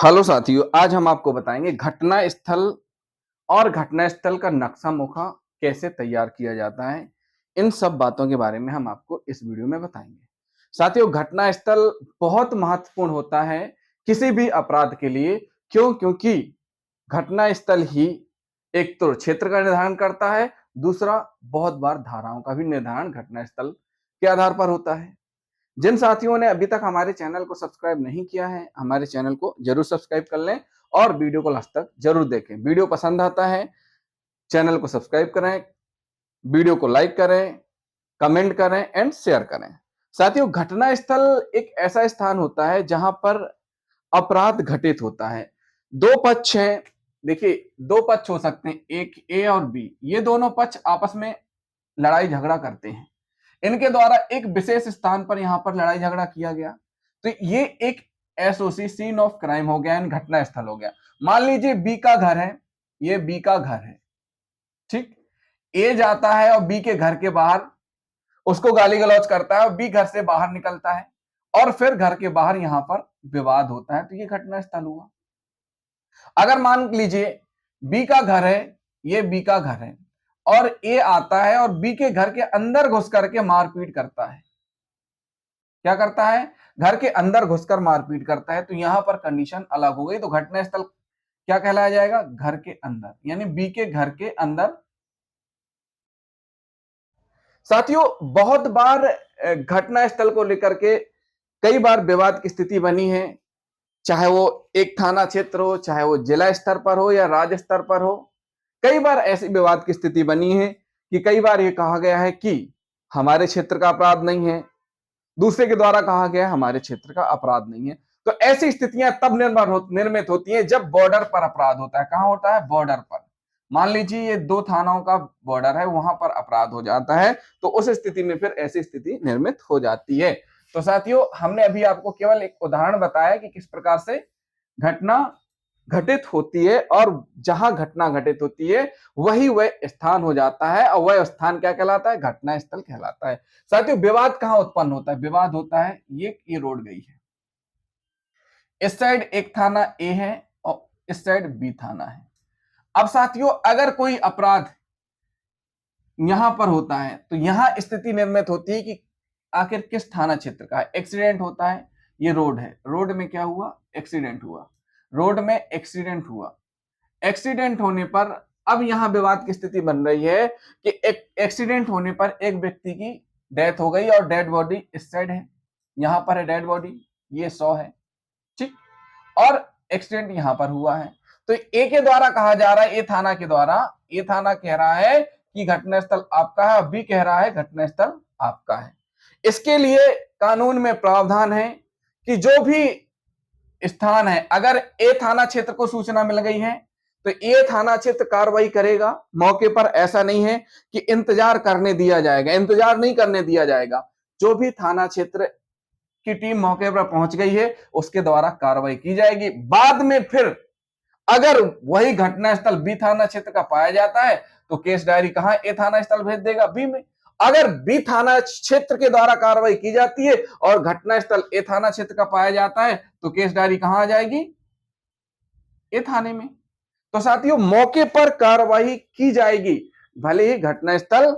Hello साथियों, आज हम आपको बताएंगे घटना स्थल और घटना स्थल का नक्शा मुखा कैसे तैयार किया जाता है। इन सब बातों के बारे में हम आपको इस वीडियो में बताएंगे। साथियों, घटना स्थल बहुत महत्वपूर्ण होता है किसी भी अपराध के लिए। क्योंकि घटना स्थल ही एक तो क्षेत्र का निर्धारण करता है, दूसरा बहुत बार धाराओं का भी निर्धारण घटना स्थल के आधार पर होता है। जिन साथियों ने अभी तक हमारे चैनल को सब्सक्राइब नहीं किया है, हमारे चैनल को जरूर सब्सक्राइब कर लें और वीडियो को लास्ट तक जरूर देखें। वीडियो पसंद आता है, चैनल को सब्सक्राइब करें, वीडियो को लाइक करें, कमेंट करें एंड शेयर करें। साथियों, घटना स्थल एक ऐसा स्थान होता है जहां पर अपराध घटित होता है। दो पक्ष हैं, देखिए दो पक्ष हो सकते हैं, एक ए और बी। ये दोनों पक्ष आपस में लड़ाई झगड़ा करते हैं। इनके द्वारा एक विशेष स्थान पर यहां पर लड़ाई झगड़ा किया गया, तो ये एक एसओसी सीन ऑफ क्राइम हो गया, घटना स्थल हो गया। मान लीजिए बी का घर है, ये बी का घर है, ठीक। ए जाता है और बी के घर के बाहर उसको गाली गलौज करता है और बी घर से बाहर निकलता है और फिर घर के बाहर यहां पर विवाद होता है, तो ये घटना स्थल हुआ। अगर मान लीजिए बी का घर है, ये बी का घर है और ए आता है और बी के घर के अंदर घुस करके मारपीट करता है। क्या करता है? घर के अंदर घुसकर मारपीट करता है, तो यहां पर कंडीशन अलग हो गई। तो घटना स्थल क्या कहलाया जाएगा? घर के अंदर, यानी बी के घर के अंदर। साथियों, बहुत बार घटना स्थल को लेकर के कई बार विवाद की स्थिति बनी है, चाहे वो एक थाना क्षेत्र हो, चाहे वो जिला स्तर पर हो या राज्य स्तर पर हो। कई बार ऐसी विवाद की स्थिति बनी है कि कई बार ये कहा गया है कि हमारे क्षेत्र का अपराध नहीं है, दूसरे के द्वारा कहा गया हमारे क्षेत्र का अपराध नहीं है। तो ऐसी स्थितियां तब निर्मित होती हैं जब बॉर्डर पर अपराध होता है। कहां होता है? बॉर्डर पर। मान लीजिए ये दो थानाओं का बॉर्डर है, वहां पर अपराध हो जाता है, तो उस स्थिति में फिर ऐसी स्थिति निर्मित हो जाती है। तो साथियों, हमने अभी आपको केवल एक उदाहरण बताया कि किस प्रकार से घटना घटित होती है, और जहां घटना घटित होती है वही वह स्थान हो जाता है, और वह स्थान क्या कहलाता है? घटना स्थल कहलाता है। साथियों, विवाद कहां उत्पन्न होता है? विवाद होता है, ये रोड गई है, इस साइड एक थाना ए है और इस साइड बी थाना है। अब साथियों, अगर कोई अपराध यहां पर होता है तो यहां स्थिति निर्मित होती है कि आखिर किस थाना क्षेत्र का है। एक्सीडेंट होता है, ये रोड है, रोड में क्या हुआ? एक्सीडेंट हुआ, रोड में एक्सीडेंट हुआ। एक्सीडेंट होने पर अब यहां विवाद की स्थिति बन रही है कि एक्सीडेंट होने पर एक व्यक्ति की डेथ हो गई और डेड बॉडी इस साइड है, यहां पर है डेड बॉडी, ये 100 है, ठीक। और एक्सीडेंट यहां पर हुआ है, तो ए के द्वारा कहा जा रहा है, ए थाना के द्वारा, ए थाना कह रहा है कि घटनास्थल आपका है, बी कह रहा है घटनास्थल आपका है। इसके लिए कानून में प्रावधान है कि जो भी स्थान है, अगर ए थाना क्षेत्र को सूचना मिल गई है तो ए थाना क्षेत्र कार्रवाई करेगा मौके पर। ऐसा नहीं है कि इंतजार करने दिया जाएगा, इंतजार नहीं करने दिया जाएगा। जो भी थाना क्षेत्र की टीम मौके पर पहुंच गई है उसके द्वारा कार्रवाई की जाएगी। बाद में फिर अगर वही घटनास्थल बी थाना क्षेत्र का पाया जाता है तो केस डायरी कहां? ए थाना स्थल भेज देगा, बी में। अगर बी थाना क्षेत्र के द्वारा कार्रवाई की जाती है और घटनास्थल ए थाना क्षेत्र का पाया जाता है तो केस डायरी कहां आ जाएगी? ए थाने में। तो साथियों, मौके पर कार्रवाई की जाएगी, भले ही घटनास्थल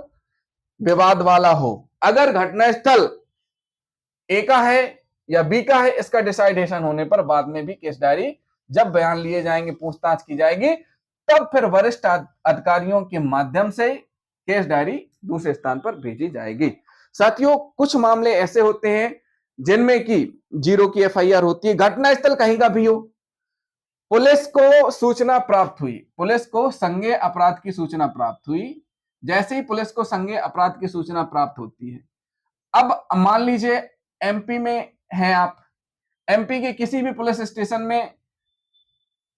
विवाद वाला हो। अगर घटनास्थल ए का है या बी का है, इसका डिसाइडेशन होने पर बाद में भी केस डायरी, जब बयान लिए जाएंगे, पूछताछ की जाएगी, तब फिर वरिष्ठ अधिकारियों के माध्यम से केस डायरी दूसरे स्थान पर भेजी जाएगी। साथियों, कुछ मामले ऐसे होते हैं जिनमें कि 0 की एफआईआर होती है, घटनास्थल कहीं का भी हो, पुलिस को सूचना प्राप्त हुई, पुलिस को संज्ञेय अपराध की सूचना प्राप्त हुई। जैसे ही पुलिस को संज्ञेय अपराध की सूचना प्राप्त होती है, अब मान लीजिए एमपी में हैं आप, एमपी के किसी भी पुलिस स्टेशन में,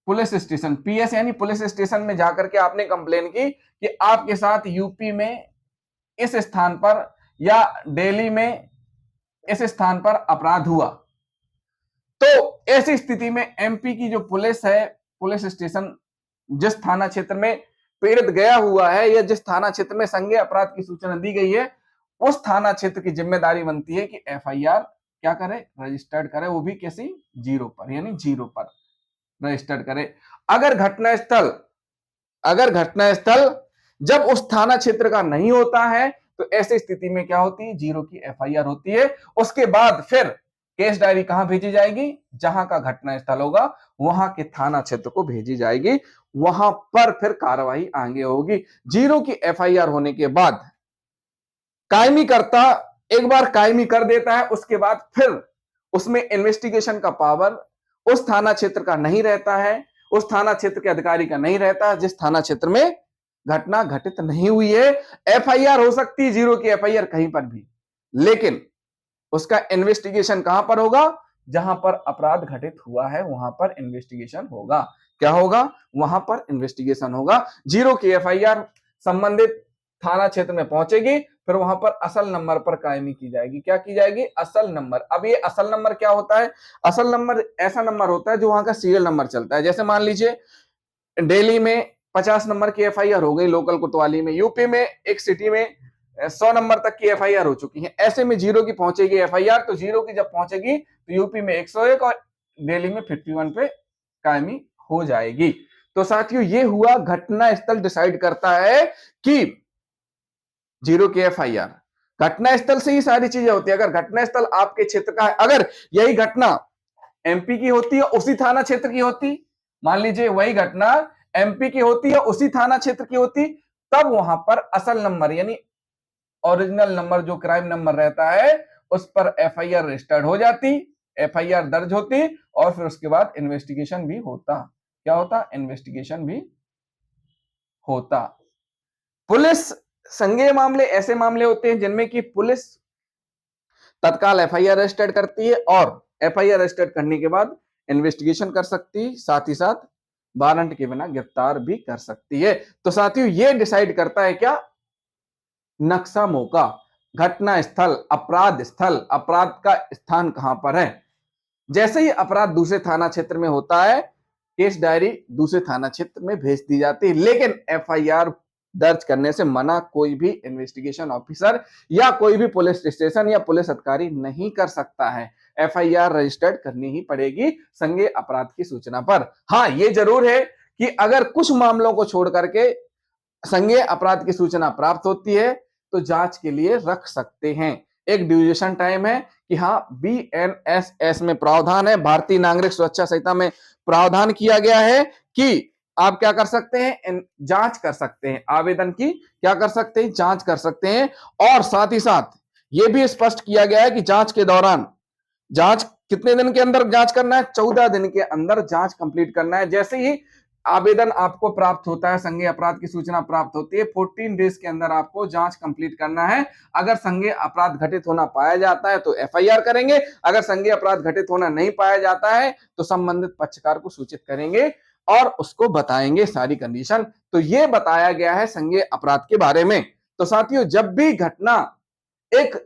पुलिस स्टेशन पीएस यानी पुलिस स्टेशन में जाकर के आपने कंप्लेन की कि आपके साथ यूपी में इस स्थान पर या दिल्ली में इस स्थान पर अपराध हुआ। तो ऐसी स्थिति में एमपी की जो पुलिस है, पुलिस स्टेशन जिस थाना क्षेत्र में पीड़ित गया हुआ है या जिस थाना क्षेत्र में संज्ञेय अपराध की सूचना दी गई है, उस थाना क्षेत्र की जिम्मेदारी बनती है कि एफआईआर क्या करे? रजिस्टर्ड करे, वो भी किसी 0 पर, यानी 0 पर। रजिस्टर्ड करे। अगर घटनास्थल जब उस थाना क्षेत्र का नहीं होता है तो ऐसी स्थिति में क्या होती है, 0 की एफआईआर होती है। उसके बाद फिर केस डायरी कहां भेजी जाएगी, जहां का घटनास्थल होगा वहां के थाना क्षेत्र को भेजी जाएगी, वहां पर फिर कार्रवाई आगे होगी। 0 की एफआईआर होने के बाद कायमी करता एक बार कायमी कर देता है, उसके बाद फिर उसमें इन्वेस्टिगेशन का पावर उस थाना क्षेत्र का नहीं रहता है, उस थाना क्षेत्र के अधिकारी का नहीं रहता जिस थाना क्षेत्र में घटना घटित नहीं हुई है। एफआईआर हो सकती है, 0 की एफआईआर कहीं पर भी, लेकिन उसका इन्वेस्टिगेशन कहां पर होगा, जहां पर अपराध घटित हुआ है वहां पर इन्वेस्टिगेशन होगा। क्या होगा, वहां पर इन्वेस्टिगेशन होगा। 0 की एफआईआर संबंधित थाना क्षेत्र में पहुंचेगी, फिर वहां पर असल नंबर पर कायमी की जाएगी। क्या की जाएगी, असल नंबर। अब ये असल नंबर क्या होता है, असल नंबर ऐसा नंबर होता है जो वहां का सीरियल नंबर चलता है। जैसे मान लीजिए दिल्ली में 50 नंबर की एफआईआर हो गई लोकल कोतवाली में, यूपी में एक सिटी में 100 नंबर तक की एफआईआर हो चुकी है। ऐसे में 0 की पहुंचेगी एफआईआर, तो 0 की जब पहुंचेगी तो यूपी में 101 और दिल्ली में 51 पे कायमी हो जाएगी। तो साथियों ये हुआ घटना स्थल डिसाइड करता है कि 0 की एफआईआर, घटना स्थल से ही सारी चीजें होती है। अगर घटना स्थल आपके क्षेत्र का है, अगर यही घटना एमपी की होती है उसी थाना क्षेत्र की होती, मान लीजिए वही घटना एमपी की होती है उसी थाना क्षेत्र की होती, तब वहां पर असल नंबर यानी ओरिजिनल नंबर जो क्राइम नंबर रहता है उस पर एफआईआर रजिस्टर्ड हो जाती, एफआईआर दर्ज होती और फिर उसके बाद इन्वेस्टिगेशन भी होता। क्या होता, इन्वेस्टिगेशन भी होता। पुलिस संज्ञेय मामले ऐसे मामले होते हैं जिनमें कि पुलिस तत्काल एफआईआर रजिस्टर्ड करती है और एफआईआर रजिस्टर्ड करने के बाद इन्वेस्टिगेशन कर सकती, साथ ही साथ वारंट के बिना गिरफ्तार भी कर सकती है। तो साथियों ये डिसाइड करता है क्या, नक्शा मौका, घटना स्थल, अपराध का स्थान कहां पर है। जैसे ही अपराध दूसरे थाना क्षेत्र में होता है, केस डायरी दूसरे थाना क्षेत्र में भेज दी जाती है, लेकिन एफआईआर दर्ज करने से मना कोई भी इन्वेस्टिगेशन ऑफिसर या कोई भी पुलिस स्टेशन या पुलिस अधिकारी नहीं कर सकता है। एफआईआर रजिस्टर्ड करनी ही पड़ेगी संज्ञेय अपराध की सूचना पर। हाँ ये जरूर है कि अगर कुछ मामलों को छोड़ करके संज्ञेय अपराध की सूचना प्राप्त होती है तो जांच के लिए रख सकते हैं। एक ड्यूरेशन टाइम है कि हाँ बीएनएसएस में प्रावधान है, भारतीय नागरिक सुरक्षा संहिता में प्रावधान किया गया है कि आप क्या कर सकते हैं, जांच कर सकते हैं, आवेदन की क्या कर सकते हैं, जांच कर सकते हैं। और साथ ही साथ यह भी स्पष्ट किया गया है कि जांच के दौरान, जांच कितने दिन के अंदर जांच करना है, 14 दिन के अंदर जांच कंप्लीट करना है। जैसे ही आवेदन आपको प्राप्त होता है, संज्ञेय अपराध की सूचना प्राप्त होती है, 14 डेज के अंदर आपको जांच कंप्लीट करना है। अगर संज्ञेय अपराध घटित होना पाया जाता है तो एफआईआर करेंगे, अगर संज्ञेय अपराध घटित होना नहीं पाया जाता है तो संबंधित पक्षकार को सूचित करेंगे और उसको बताएंगे सारी कंडीशन। तो ये बताया गया है संज्ञेय अपराध के बारे में। तो साथियों जब भी घटना एक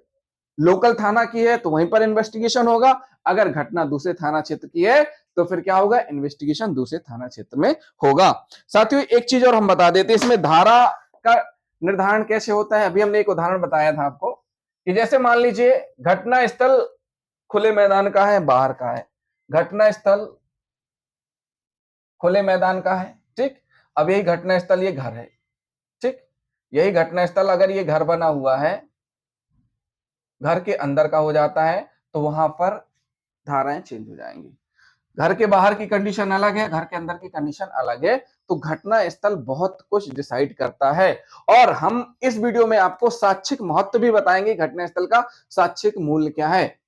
लोकल थाना की है तो वहीं पर इन्वेस्टिगेशन होगा, अगर घटना दूसरे थाना क्षेत्र की है तो फिर क्या होगा, इन्वेस्टिगेशन दूसरे थाना क्षेत्र में होगा। साथियों एक चीज और हम बता देते हैं, इसमें धारा का निर्धारण कैसे होता है। अभी हमने एक उदाहरण बताया था आपको कि जैसे मान लीजिए घटना स्थल खुले मैदान का है, बाहर का है, घटना स्थल खुले मैदान का है, ठीक। अब यही घटना स्थल ये घर है, ठीक। यही घटना स्थल अगर ये घर बना हुआ है, घर के अंदर का हो जाता है तो वहां पर धाराएं चेंज हो जाएंगी। घर के बाहर की कंडीशन अलग है, घर के अंदर की कंडीशन अलग है। तो घटना स्थल बहुत कुछ डिसाइड करता है और हम इस वीडियो में आपको साक्षिक महत्व भी बताएंगे, घटना स्थल का साक्षिक मूल्य क्या है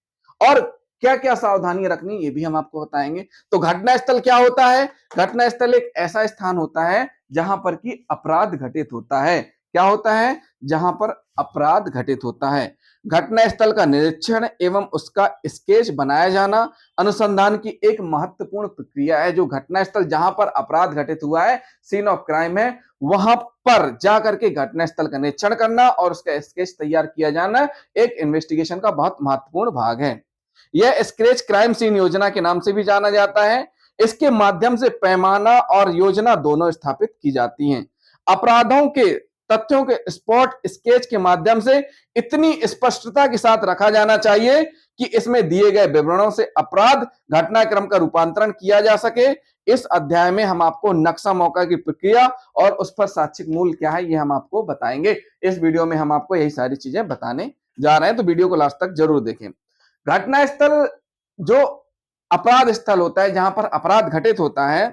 और क्या क्या सावधानी रखनी ये भी हम आपको बताएंगे। तो घटना स्थल क्या होता है, घटना स्थल एक ऐसा स्थान होता है जहां पर कि अपराध घटित होता है। क्या होता है, जहां पर अपराध घटित होता है। घटना स्थल का निरीक्षण एवं उसका स्केच बनाया जाना अनुसंधान की एक महत्वपूर्ण प्रक्रिया है। जो घटना स्थल जहां पर अपराध घटित हुआ है, सीन ऑफ क्राइम है, वहां पर जाकर के घटना स्थल का निरीक्षण करना और उसका स्केच तैयार किया जाना एक इन्वेस्टिगेशन का बहुत महत्वपूर्ण भाग है। यह स्केच क्राइम सीन योजना के नाम से भी जाना जाता है। इसके माध्यम से पैमाना और योजना दोनों स्थापित की जाती हैं। अपराधों के तथ्यों के स्पॉट स्केच के माध्यम से इतनी स्पष्टता के साथ रखा जाना चाहिए कि इसमें दिए गए विवरणों से अपराध घटनाक्रम का रूपांतरण किया जा सके। इस अध्याय में हम आपको नक्शा मौका की प्रक्रिया और उस पर साक्ष्य मूल्य क्या है, ये हम आपको बताएंगे। इस वीडियो में हम आपको यही सारी चीजें बताने जा रहे हैं, तो वीडियो को लास्ट तक जरूर देखें। घटना स्थल जो अपराध स्थल होता है, जहां पर अपराध घटित होता है,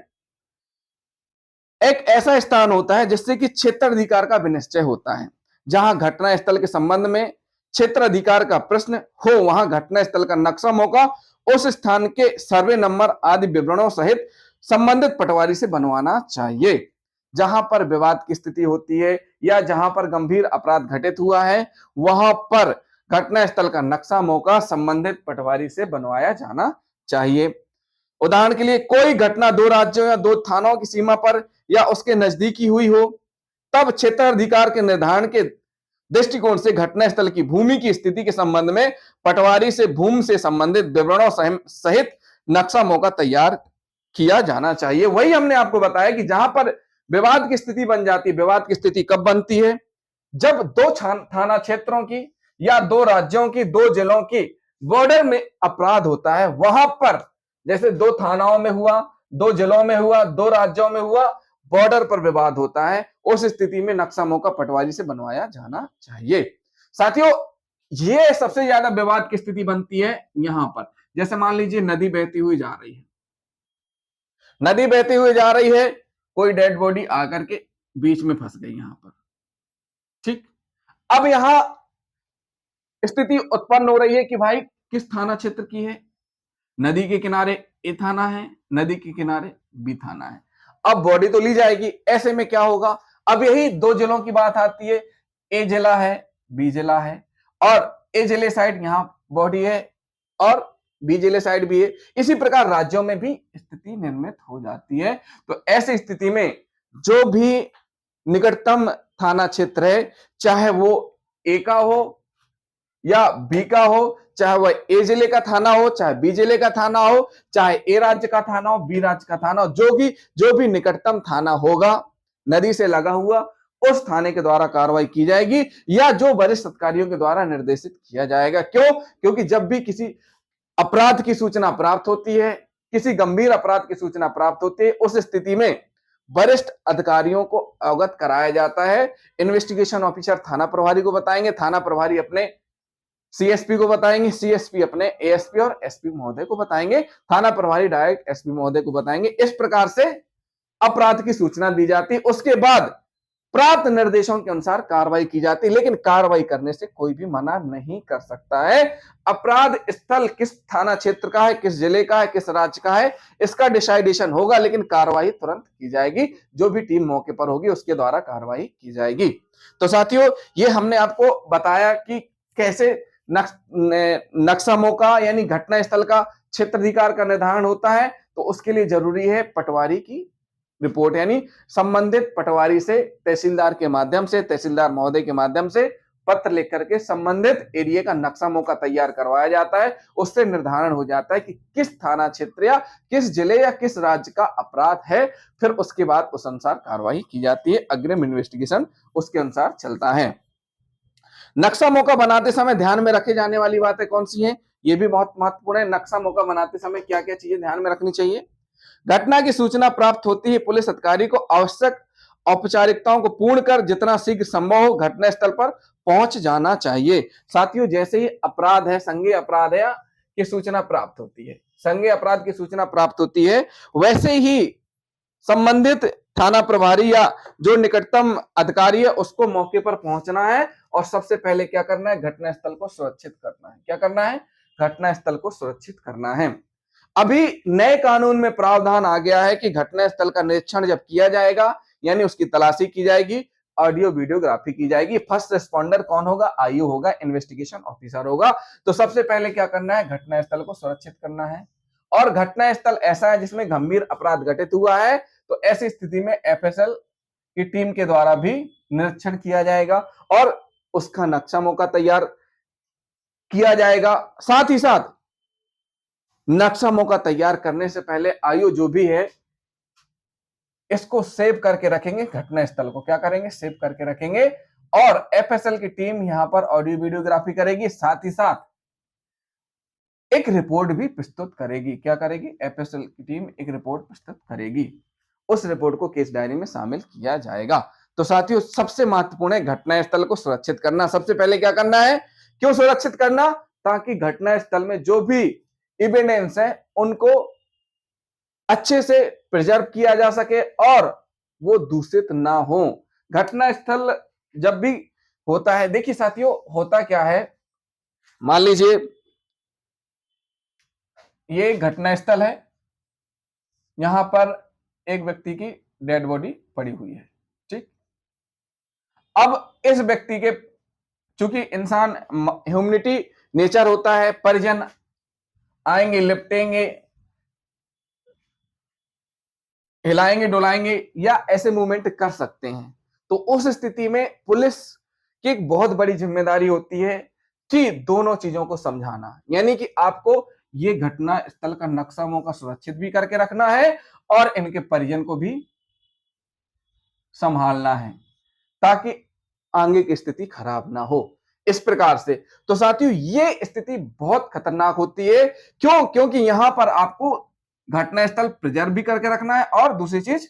एक ऐसा स्थान होता है जिससे कि क्षेत्राधिकार का विनिश्चय होता है। जहां घटना स्थल के संबंध में क्षेत्राधिकार का प्रश्न हो, वहां घटना स्थल का नक्शा मौका उस स्थान के सर्वे नंबर आदि विवरणों सहित संबंधित पटवारी से बनवाना चाहिए। जहां पर विवाद की स्थिति होती है या जहां पर गंभीर अपराध घटित हुआ है, वहां पर घटना स्थल का नक्शा मौका संबंधित पटवारी से बनवाया जाना चाहिए। उदाहरण के लिए, कोई घटना दो राज्यों या दो थानों की सीमा पर या उसके नजदीकी हुई हो, तब क्षेत्राधिकार के निर्धारण के दृष्टिकोण से घटनास्थल की भूमि की स्थिति के संबंध में पटवारी से भूमि से संबंधित विवरणों सहित नक्शा मौका तैयार किया जाना चाहिए। वही हमने आपको बताया कि जहां पर विवाद की स्थिति बन जाती है, विवाद की स्थिति कब बनती है? जब दो थाना क्षेत्रों की या दो राज्यों की, दो जिलों की बॉर्डर में अपराध होता है। वहां पर जैसे दो थानाओं में हुआ, दो जिलों में हुआ, दो राज्यों में हुआ, बॉर्डर पर विवाद होता है, उस स्थिति में नक्शा मौका पटवारी से बनवाया जाना चाहिए। साथियों, ये सबसे ज्यादा विवाद की स्थिति बनती है यहां पर। जैसे मान लीजिए नदी बहती हुई जा रही है, नदी बहती हुई जा रही है, कोई डेड बॉडी आकर के बीच में फंस गई यहां पर। ठीक, अब यहां स्थिति उत्पन्न हो रही है कि भाई किस थाना क्षेत्र की है? नदी के किनारे ए थाना है, नदी के किनारे बी थाना है। अब बॉडी तो ली जाएगी, ऐसे में क्या होगा? अब यही दो जिलों की बात आती है, ए जिला है, बी जिला है, और ए जिले साइड यहां बॉडी है और बी जिले साइड भी है। इसी प्रकार राज्यों में भी स्थिति निर्मित हो जाती है। तो ऐसी स्थिति में जो भी निकटतम थाना क्षेत्र है, चाहे वो ए का हो या बी का हो, चाहे वह ए जिले का थाना हो, चाहे बी जिले का थाना हो, चाहे ए राज्य का थाना हो, बी राज्य का थाना हो, जो भी निकटतम थाना होगा नदी से लगा हुआ, उस थाने के द्वारा कार्रवाई की जाएगी या जो वरिष्ठ अधिकारियों के द्वारा निर्देशित किया जाएगा। क्यों? क्योंकि जब भी किसी अपराध की सूचना प्राप्त होती है, किसी गंभीर अपराध की सूचना प्राप्त होती है, उस स्थिति में वरिष्ठ अधिकारियों को अवगत कराया जाता है। इन्वेस्टिगेशन ऑफिसर थाना प्रभारी को बताएंगे, थाना प्रभारी अपने सीएसपी को बताएंगे, सीएसपी अपने एएसपी और एसपी महोदय को बताएंगे, थाना प्रभारी डायरेक्ट एसपी महोदय को बताएंगे। इस प्रकार से अपराध की सूचना दी जाती है। उसके बाद प्राप्त निर्देशों के अनुसार कार्रवाई की जाती है, लेकिन कार्रवाई करने से कोई भी मना नहीं कर सकता है। अपराध स्थल किस थाना क्षेत्र का है, किस जिले का है, किस राज्य का है, इसका डिसाइडेशन होगा, लेकिन कार्रवाई तुरंत की जाएगी। जो भी टीम मौके पर होगी उसके द्वारा कार्रवाई की जाएगी। तो साथियों, ये हमने आपको बताया कि कैसे नक्शा मौका यानी घटना स्थल का क्षेत्राधिकार का निर्धारण होता है। तो उसके लिए जरूरी है पटवारी की रिपोर्ट, यानी संबंधित पटवारी से तहसीलदार के माध्यम से, तहसीलदार महोदय के माध्यम से पत्र लिख करके संबंधित एरिया का नक्शा मौका तैयार करवाया जाता है। उससे निर्धारण हो जाता है कि किस थाना क्षेत्र या किस जिले या किस राज्य का अपराध है। फिर उसके बाद उस अनुसार कार्रवाई की जाती है, अग्रिम इन्वेस्टिगेशन उसके अनुसार चलता है। नक्शा मौका बनाते समय ध्यान में रखे जाने वाली बातें कौन सी हैं? ये भी बहुत महत्वपूर्ण है। नक्शा मौका बनाते समय क्या क्या चीजें ध्यान में रखनी चाहिए? घटना की सूचना प्राप्त होती है, पुलिस अधिकारी को आवश्यक औपचारिकताओं को पूर्ण कर जितना शीघ्र संभव हो घटना स्थल पर पहुंच जाना चाहिए। साथियों, जैसे ही अपराध है, संज्ञेय अपराध है की सूचना प्राप्त होती है, संज्ञेय अपराध की सूचना प्राप्त होती है, वैसे ही संबंधित थाना प्रभारी या जो निकटतम अधिकारी है उसको मौके पर पहुंचना है और सबसे पहले क्या करना है? घटनास्थल को सुरक्षित करना है। क्या करना है? घटनास्थल को सुरक्षित करना है। अभी नए कानून में प्रावधान आ गया है कि घटनास्थल का निरीक्षण जब किया जाएगा, यानी उसकी तलाशी की जाएगी, ऑडियो वीडियोग्राफी की जाएगी। फर्स्ट रिस्पॉन्डर कौन होगा? आईओ होगा, इन्वेस्टिगेशन ऑफिसर होगा। तो सबसे पहले क्या करना है? घटनास्थल को सुरक्षित करना है। और घटनास्थल ऐसा है जिसमें गंभीर अपराध घटित हुआ है, तो ऐसी स्थिति में एफएसएल की टीम के द्वारा भी निरीक्षण किया जाएगा और उसका नक्शा मौका तैयार किया जाएगा। साथ ही साथ नक्शा मौका तैयार करने से पहले आईओ जो भी है इसको सेव करके रखेंगे, घटनास्थल को क्या करेंगे? सेव करके रखेंगे। और एफएसएल की टीम यहां पर ऑडियो वीडियोग्राफी करेगी। साथ ही साथ एक रिपोर्ट भी प्रस्तुत करेगी। क्या करेगी? एफएसएल की टीम एक रिपोर्ट प्रस्तुत करेगी। उस रिपोर्ट को केस डायरी में शामिल किया जाएगा। तो साथियों, सबसे महत्वपूर्ण है घटना स्थल को सुरक्षित करना। सबसे पहले क्या करना है? क्यों सुरक्षित करना? ताकि घटना स्थल में जो भी एविडेंस है उनको अच्छे से प्रिजर्व किया जा सके और वो दूषित ना हो। घटना स्थल जब भी होता है, देखिए साथियों, होता क्या है, मान लीजिए ये घटना स्थल है, यहां पर एक व्यक्ति की डेड बॉडी पड़ी हुई है, ठीक। अब इस व्यक्ति के, चूंकि इंसान ह्यूमनिटी नेचर होता है, परिजन आएंगे, लिपटेंगे, हिलाएंगे, डुलाएंगे या ऐसे मूवमेंट कर सकते हैं। तो उस स्थिति में पुलिस की एक बहुत बड़ी जिम्मेदारी होती है कि दोनों चीजों को समझाना, यानी कि आपको ये घटना स्थल का नक्शा मौका सुरक्षित भी करके रखना है और इनके परिजन को भी संभालना है ताकि आगे की स्थिति खराब ना हो। इस प्रकार से तो साथियों, ये स्थिति बहुत खतरनाक होती है। क्यों? क्योंकि यहां पर आपको घटनास्थल प्रिजर्व भी करके रखना है और दूसरी चीज,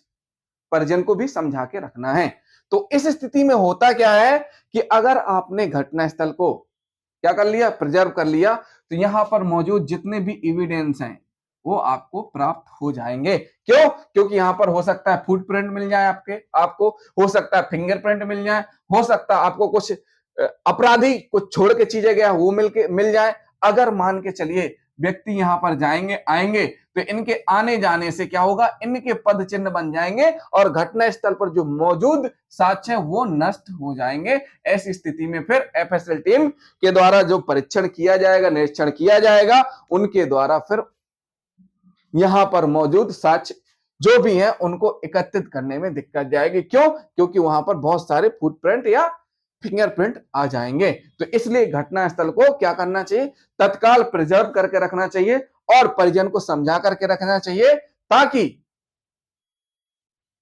परिजन को भी समझा के रखना है। तो इस स्थिति में होता क्या है कि अगर आपने घटनास्थल को क्या कर लिया? प्रिजर्व कर लिया, तो यहां पर मौजूद जितने भी एविडेंस हैं वो आपको प्राप्त हो जाएंगे। क्यों? क्योंकि यहां पर हो सकता है फुटप्रिंट मिल जाए, आपको हो सकता है फिंगरप्रिंट मिल जाए, हो सकता है आपको कुछ अपराधी कुछ छोड़ के चीजें गया वो मिल जाए। अगर मान के चलिए व्यक्ति यहां पर जाएंगे, आएंगे, तो इनके आने जाने से क्या होगा? इनके पद चिन्ह बन जाएंगे और घटना स्थल पर जो मौजूद साक्ष्य वो नष्ट हो जाएंगे। ऐसी स्थिति में फिर एफएसएल टीम के द्वारा जो परीक्षण किया जाएगा, निरीक्षण किया जाएगा, उनके द्वारा फिर यहां पर मौजूद साक्ष्य जो भी है उनको एकत्रित करने में दिक्कत जाएगी। क्यों? क्योंकि वहां पर बहुत सारे फुटप्रिंट या फिंगरप्रिंट आ जाएंगे। तो इसलिए घटना स्थल को क्या करना चाहिए? तत्काल प्रिजर्व करके रखना चाहिए और परिजन को समझा करके रखना चाहिए ताकि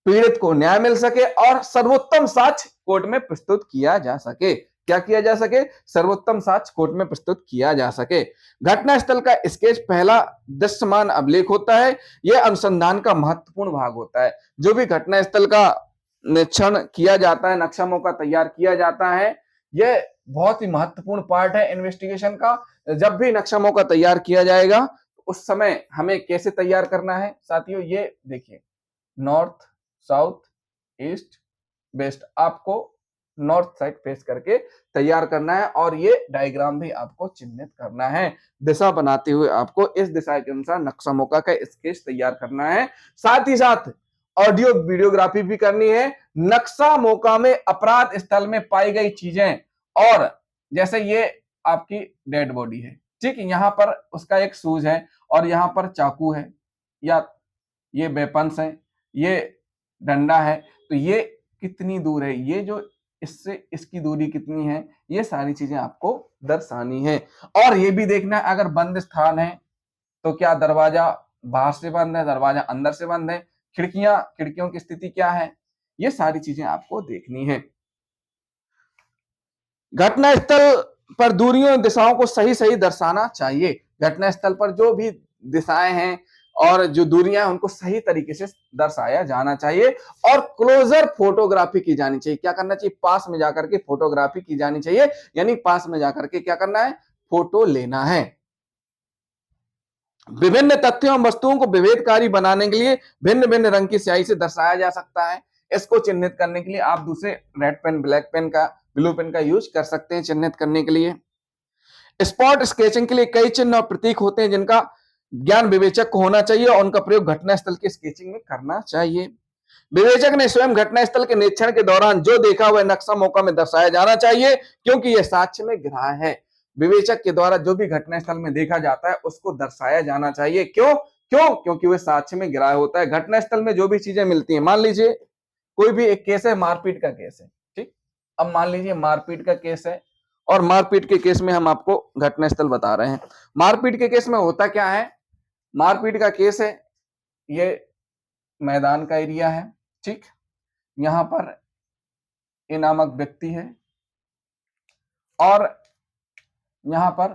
पीड़ित को न्याय मिल सके और सर्वोत्तम साक्ष्य कोर्ट में प्रस्तुत किया जा सके। क्या किया जा सके? सर्वोत्तम साक्ष्य कोर्ट में प्रस्तुत किया जा सके। घटनास्थल का स्केच पहला दृश्यमान अभिलेख होता है। यह अनुसंधान का महत्वपूर्ण भाग होता है। जो भी घटनास्थल का निरीक्षण किया जाता है, नक्शा मौका तैयार किया जाता है, यह बहुत ही महत्वपूर्ण पार्ट है इन्वेस्टिगेशन का। जब भी नक्शा मौका तैयार किया जाएगा उस समय हमें कैसे तैयार करना है साथियों, ये देखिए, नॉर्थ, साउथ, ईस्ट, वेस्ट, आपको नॉर्थ साइड फेस करके तैयार करना है और ये डायग्राम भी आपको चिन्हित करना है। दिशा बनाते हुए आपको इस दिशा के अनुसार नक्शा मौका का स्केच तैयार करना है। साथ ही साथ ऑडियो वीडियोग्राफी भी करनी है। नक्शा मौका में अपराध स्थल में पाई गई चीजें, और जैसे ये आपकी डेड बॉडी है, ठीक, यहाँ पर उसका एक शूज है और यहाँ पर चाकू है या ये वेपन्स है, ये डंडा है, तो ये कितनी दूर है, ये जो इससे इसकी दूरी कितनी है, ये सारी चीजें आपको दर्शानी है। और ये भी देखना है अगर बंद स्थान है तो क्या दरवाजा बाहर से बंद है, दरवाजा अंदर से बंद है, खिड़कियों की स्थिति क्या है, ये सारी चीजें आपको देखनी है। घटनास्थल पर दूरियों दिशाओं को सही सही दर्शाना चाहिए। घटनास्थल पर जो भी दिशाएं हैं और जो दूरियां हैं उनको सही तरीके से दर्शाया जाना चाहिए और क्लोजर फोटोग्राफी की जानी चाहिए। क्या करना चाहिए? पास में जाकर के फोटोग्राफी की जानी चाहिए, यानी पास में जाकर के क्या करना है? फोटो लेना है। विभिन्न तथ्यों और वस्तुओं को विभेदकारी बनाने के लिए भिन्न भिन्न रंग की स्याही से दर्शाया जा सकता है। इसको चिन्हित करने के लिए आप दूसरे रेड पेन, ब्लैक पेन का, ब्लू पेन का यूज कर सकते हैं चिन्हित करने के लिए। स्पॉट स्केचिंग के लिए कई चिन्ह और प्रतीक होते हैं जिनका ज्ञान विवेचक को होना चाहिए और उनका प्रयोग घटनास्थल की स्केचिंग में करना चाहिए। विवेचक ने स्वयं घटनास्थल के निरीक्षण के दौरान जो देखा वह नक्शा मौका में दर्शाया जाना चाहिए क्योंकि यह साक्ष्य में ग्राह्य है। विवेचक के द्वारा जो भी घटनास्थल में देखा जाता है उसको दर्शाया जाना चाहिए। क्यों? क्योंकि वह साक्ष्य में ग्राह्य होता है। घटनास्थल में जो भी चीजें मिलती हैं, मान लीजिए कोई भी एक केस है, मारपीट का केस है, ठीक। अब मान लीजिए मारपीट का केस है और मारपीट के केस में हम आपको घटनास्थल बता रहे हैं। मारपीट के केस में होता क्या है? मारपीट का केस है, ये मैदान का एरिया है, ठीक। यहां पर ए नामक व्यक्ति है और यहां पर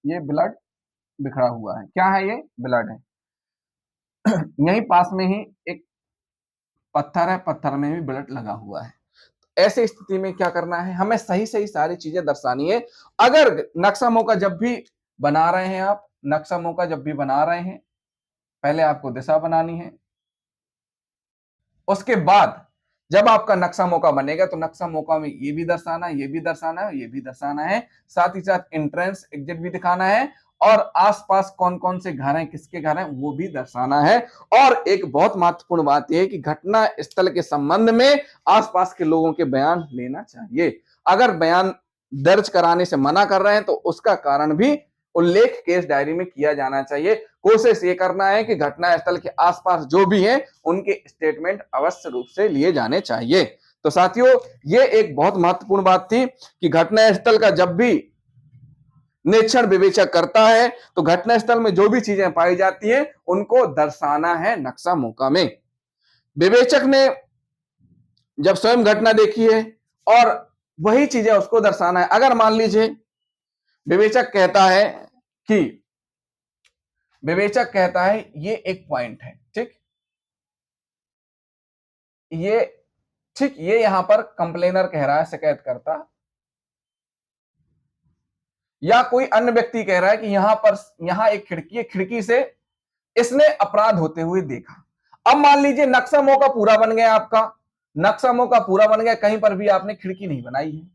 ये ब्लड बिखरा हुआ है। क्या है ये? ब्लड है। यहीं पास में ही एक पत्थर है, पत्थर में भी ब्लड लगा हुआ है। ऐसे स्थिति में क्या करना है, हमें सही सही सारी चीजें दर्शानी है। अगर नक्शा मौका जब भी बना रहे हैं आप, नक्शा मौका जब भी बना रहे हैं, पहले आपको दिशा बनानी है। उसके बाद जब आपका नक्शा मौका बनेगा तो नक्शा मौका में ये भी दर्शाना है, ये भी दर्शाना है, ये भी दर्शाना है। साथ ही साथ एंट्रेंस एग्जिट भी दिखाना है और आसपास कौन कौन से घर हैं, किसके घर हैं, वो भी दर्शाना है। और एक बहुत महत्वपूर्ण बात यह है कि घटना स्थल के संबंध में आसपास के लोगों के बयान लेना चाहिए। अगर बयान दर्ज कराने से मना कर रहे हैं तो उसका कारण भी उल्लेख केस डायरी में किया जाना चाहिए। कोशिश ये करना है कि घटना स्थल के आसपास जो भी हैं उनके स्टेटमेंट अवश्य रूप से लिए जाने चाहिए। तो साथियों, ये एक बहुत महत्वपूर्ण बात थी कि घटना स्थल का जब भी निरीक्षण विवेचक करता है तो घटना स्थल में जो भी चीजें पाई जाती हैं उनको दर्शाना है नक्शा मौका में। विवेचक ने जब स्वयं घटना देखी है और वही चीजें उसको दर्शाना है। अगर मान लीजिए विवेचक कहता है ये एक पॉइंट है, ठीक, ये यहां पर कंप्लेनर कह रहा है, शिकायतकर्ता या कोई अन्य व्यक्ति कह रहा है कि यहां एक खिड़की है, खिड़की से इसने अपराध होते हुए देखा। अब मान लीजिए नक्शा मौका पूरा बन गया, आपका नक्शा मौका पूरा बन गया, कहीं पर भी आपने खिड़की नहीं बनाई है।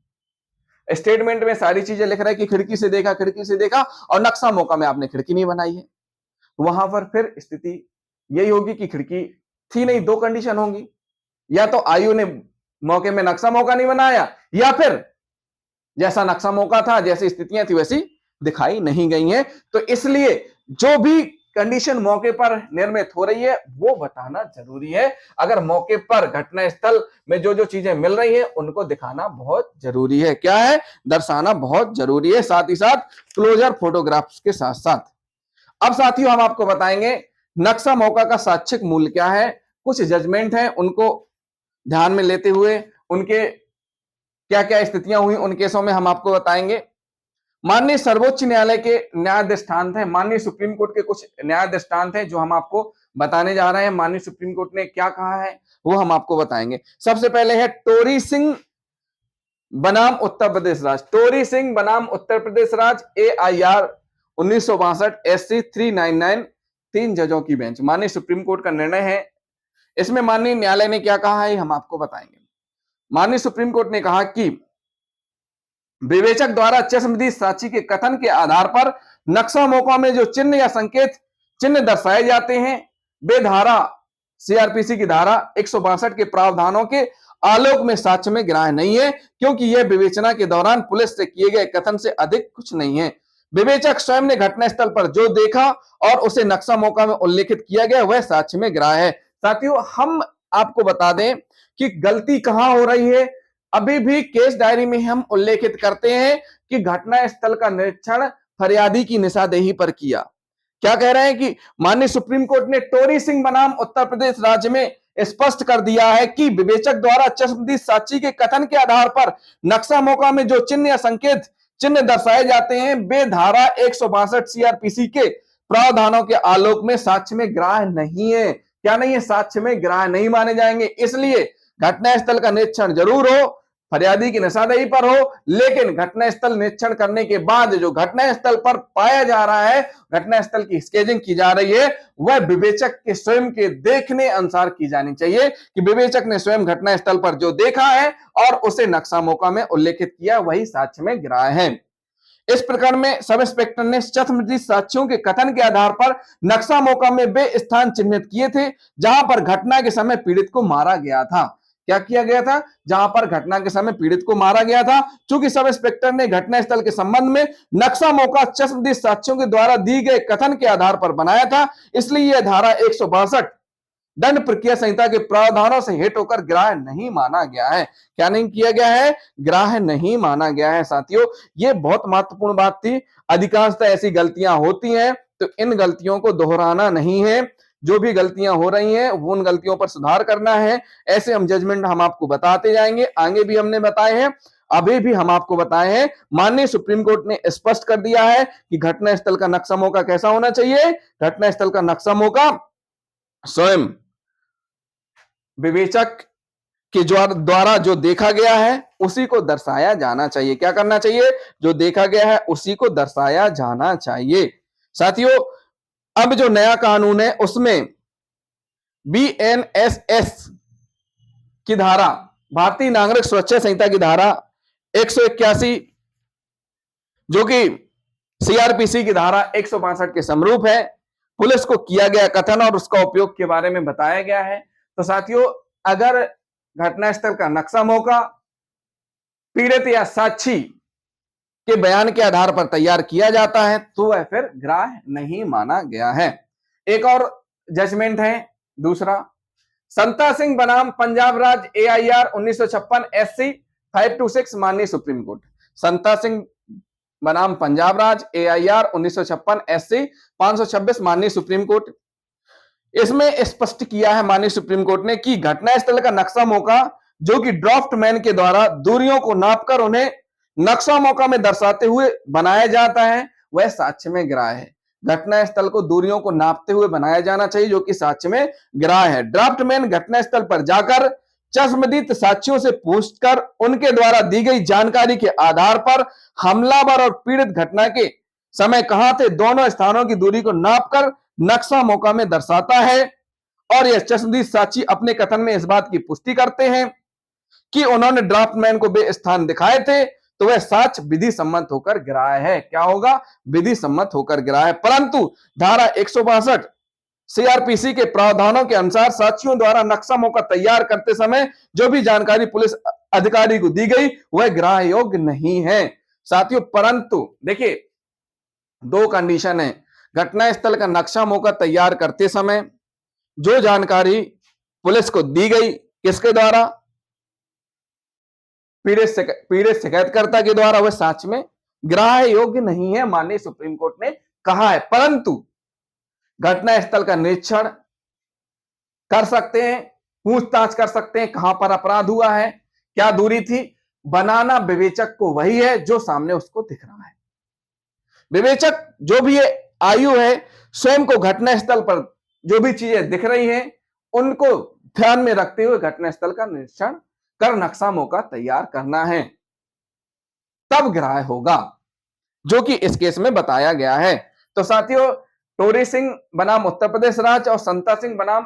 स्टेटमेंट में सारी चीजें लिख रहा है कि खिड़की से देखा और नक्शा मौका में आपने खिड़की नहीं बनाई है। वहां पर फिर स्थिति यही होगी कि खिड़की थी नहीं। दो कंडीशन होंगी, या तो आयु ने मौके में नक्शा मौका नहीं बनाया या फिर जैसा नक्शा मौका था, जैसी स्थितियां थी वैसी दिखाई नहीं गई हैं। तो इसलिए जो भी कंडीशन मौके पर निर्मित हो रही है वो बताना जरूरी है। अगर मौके पर घटना स्थल में जो जो चीजें मिल रही हैं उनको दिखाना बहुत जरूरी है। क्या है? दर्शाना बहुत जरूरी है, साथ ही साथ क्लोजर फोटोग्राफ्स के साथ साथ। अब साथियों, हम आपको बताएंगे नक्शा मौका का साक्ष्यिक मूल्य क्या है। कुछ जजमेंट हैं, उनको ध्यान में लेते हुए उनके क्या क्या स्थितियां हुई उन केसों में हम आपको बताएंगे। माननीय सर्वोच्च न्यायालय के न्याय दृष्टांत है, माननीय सुप्रीम कोर्ट के कुछ न्याय दृष्टांत है जो हम आपको बताने जा रहे हैं। माननीय सुप्रीम कोर्ट ने क्या कहा है वो हम आपको बताएंगे। सबसे पहले है टोरी सिंह बनाम उत्तर प्रदेश राज्य, टोरी सिंह बनाम उत्तर प्रदेश राज्य, AIR 1962 SC 399, 3 जजों की बेंच। माननीय सुप्रीम कोर्ट का निर्णय है। इसमें माननीय न्यायालय ने क्या कहा है हम आपको बताएंगे। माननीय सुप्रीम कोर्ट ने कहा कि विवेचक द्वारा चश्मदीद साक्षी के कथन के आधार पर नक्शा मौका में जो चिन्ह या संकेत चिन्ह दर्शाए जाते हैं वे धारा CRPC की धारा 162 के प्रावधानों के आलोक में साक्ष्य में ग्राह्य नहीं है, क्योंकि यह विवेचना के दौरान पुलिस से किए गए कथन से अधिक कुछ नहीं है। विवेचक स्वयं ने घटना स्थल पर जो देखा और उसे नक्शा मौका में उल्लेखित किया गया वह साक्ष्य में ग्राह्य है। साथियों, हम आपको बता दें कि गलती कहां हो रही है। अभी भी केस डायरी में हम उल्लेखित करते हैं कि घटना स्थल का निरीक्षण फरियादी की निशानदेही पर किया। क्या कह रहे हैं कि माननीय सुप्रीम कोर्ट ने टोरी सिंह बनाम उत्तर प्रदेश राज्य में स्पष्ट कर दिया है कि विवेचक द्वारा चश्मदीद साक्षी के कथन के आधार पर नक्शा मौका में जो चिन्ह या संकेत चिन्ह दर्शाए जाते हैं वे धारा 162 CRPC के प्रावधानों के आलोक में साक्ष्य में ग्राह्य नहीं है। क्या नहीं है? साक्ष्य में ग्राह्य नहीं माने जाएंगे। इसलिए घटना स्थल का निरीक्षण जरूर हो, फरियादी की निशानदेही पर हो, लेकिन घटना स्थल निरीक्षण करने के बाद जो घटना स्थल पर पाया जा रहा है, घटना स्थल की स्केचिंग की जा रही है, वह विवेचक के स्वयं के देखने अनुसार की जानी चाहिए कि विवेचक ने स्वयं घटना स्थल पर जो देखा है और उसे नक्शा मौका में उल्लेखित किया वही साक्ष्य में ग्राह्य है। इस प्रकरण में सब इंस्पेक्टर ने चश्मदीद साक्षियों के कथन के आधार पर नक्शा मौका में वे स्थान चिन्हित किए थे जहां पर घटना के समय पीड़ित को मारा गया था। क्या किया गया था? जहां पर घटना के समय पीड़ित को मारा गया था। चूंकि सब इंस्पेक्टर ने घटना स्थल के संबंध में नक्शा मौका चश्मदीद साक्षियों के द्वारा दी गए कथन के आधार पर बनाया था, इसलिए यह धारा 162 दंड प्रक्रिया संहिता के प्रावधानों से हिट होकर ग्राह्य नहीं माना गया है। क्या नहीं किया गया है? ग्राह्य नहीं माना गया है। साथियों, ये बहुत महत्वपूर्ण बात थी। अधिकांशतः ऐसी गलतियां होती हैं तो इन गलतियों को दोहराना नहीं है। जो भी गलतियां हो रही हैं वो उन गलतियों पर सुधार करना है। ऐसे हम जजमेंट हम आपको बताते जाएंगे, आगे भी हमने बताए हैं। अभी भी हम आपको बताए हैं, माननीय सुप्रीम कोर्ट ने स्पष्ट कर दिया है कि घटनास्थल का नक्शा मौका कैसा होना चाहिए। घटनास्थल का नक्शा मौका स्वयं विवेचक के द्वारा जो देखा गया है उसी को दर्शाया जाना चाहिए। क्या करना चाहिए? जो देखा गया है उसी को दर्शाया जाना चाहिए। साथियों, अब जो नया कानून है उसमें बीएनएसएस की धारा, भारतीय नागरिक सुरक्षा संहिता की धारा 181, जो कि सीआरपीसी की धारा 162 के समरूप है, पुलिस को किया गया कथन और उसका उपयोग के बारे में बताया गया है। तो साथियों, अगर घटनास्थल का नक्शा मौका पीड़ित या साक्षी के बयान के आधार पर तैयार किया जाता है तो वह फिर ग्राह्य नहीं माना गया है। एक और जजमेंट है, दूसरा, संता सिंह बनाम पंजाब राज्य एआईआर 1956 SC 526, माननीय सुप्रीम कोर्ट। संता सिंह बनाम पंजाब राज्य एआईआर 1956 SC 526, माननीय सुप्रीम कोर्ट। इसमें स्पष्ट किया है माननीय सुप्रीम कोर्ट ने कि घटनास्थल का नक्शा मौका जो कि ड्राफ्टमैन के द्वारा दूरियों को नापकर उन्हें नक्शा मौका में दर्शाते हुए बनाया जाता है, वह साक्ष्य में ग्राह्य है। घटनास्थल को दूरियों को नापते हुए बनाया जाना चाहिए जो कि साक्ष्य में ग्राह्य है। ड्राफ्टमैन घटनास्थल पर जाकर चश्मदीद साक्षियों से पूछकर उनके द्वारा दी गई जानकारी के आधार पर हमलावर और पीड़ित घटना के समय कहां थे, दोनों स्थानों की दूरी को नापकर नक्शा मौका में दर्शाता है। और यह चश्मदीद साक्षी अपने कथन में इस बात की पुष्टि करते हैं कि उन्होंने ड्राफ्टमैन को वे स्थान दिखाए थे, तो वह साक्ष्य विधि सम्मत होकर ग्राह्य है। क्या होगा? विधि सम्मत होकर ग्राह्य। परंतु धारा 162 सीआरपीसी के प्रावधानों के अनुसार साक्षियों द्वारा नक्शा मौका तैयार करते समय जो भी जानकारी पुलिस अधिकारी को दी गई वह ग्राह्य योग्य नहीं है। साथियों, परंतु देखिए, दो कंडीशन है। घटनास्थल का नक्शा मौका तैयार करते समय जो जानकारी पुलिस को दी गई, किसके द्वारा? पीड़ित शिकायतकर्ता के द्वारा, वह साक्ष्य में ग्राह्य योग्य नहीं है, माननीय सुप्रीम कोर्ट ने कहा है। परंतु घटनास्थल का निरीक्षण कर सकते हैं, पूछताछ कर सकते हैं, कहां पर अपराध हुआ है, क्या दूरी थी, बनाना विवेचक को वही है जो सामने उसको दिख रहा है। विवेचक जो भी आयु है, स्वयं को घटनास्थल पर जो भी चीजें दिख रही हैं उनको ध्यान में रखते हुए घटनास्थल का निरीक्षण कर नक्शा मौका तैयार करना है, तब ग्राह्य होगा, जो कि इस केस में बताया गया है। तो साथियों, टोरी सिंह बनाम उत्तर प्रदेश राज्य और संता सिंह बनाम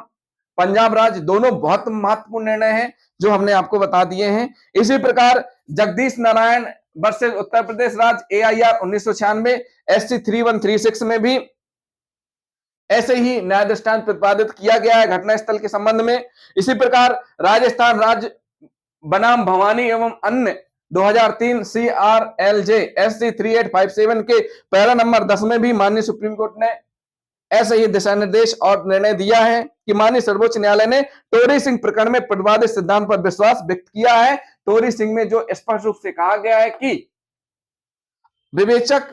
पंजाब राज्य दोनों बहुत महत्वपूर्ण निर्णय हैं जो हमने आपको बता दिए हैं। इसी प्रकार जगदीश नारायण वर्सेस उत्तर प्रदेश राज्य एआईआर 1996 SC 3136 में भी ऐसे ही न्याय दृष्टांत प्रतिपादित किया गया है घटनास्थल के संबंध में। इसी प्रकार राजस्थान राज्य बनाम भवानी एवं अन्य 2003 CRLJ SC 3857 के पैरा नंबर 10 में भी माननीय सुप्रीम कोर्ट ने ऐसे ही दिशा निर्देश और निर्णय दिया है कि माननीय सर्वोच्च न्यायालय ने टोरी सिंह प्रकरण में प्रतिपादित सिद्धांत पर विश्वास व्यक्त किया है। टोरी सिंह में जो स्पष्ट रूप से कहा गया है कि विवेचक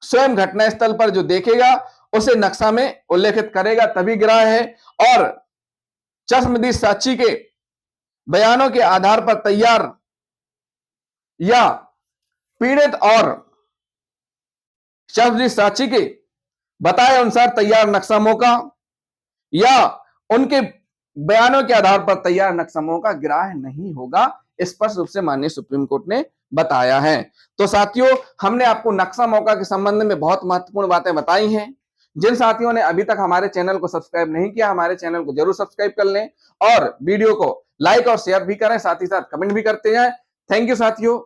स्वयं घटनास्थल पर जो देखेगा उसे नक्शा में उल्लेखित करेगा तभी ग्राह्य है, और चश्मदीद साक्षी के बयानों के आधार पर तैयार या पीड़ित और चश्मदीद साक्षी के बताए अनुसार तैयार नक्शा मौका या उनके बयानों के आधार पर तैयार नक्शा मौका ग्राह्य नहीं होगा, स्पष्ट रूप से माननीय सुप्रीम कोर्ट ने बताया है। तो साथियों, हमने आपको नक्शा मौका के संबंध में बहुत महत्वपूर्ण बातें बताई हैं। जिन साथियों ने अभी तक हमारे चैनल को सब्सक्राइब नहीं किया, हमारे चैनल को जरूर सब्सक्राइब कर लें और वीडियो को लाइक और शेयर भी करें, साथ ही साथ कमेंट भी करते हैं। थैंक यू साथियों।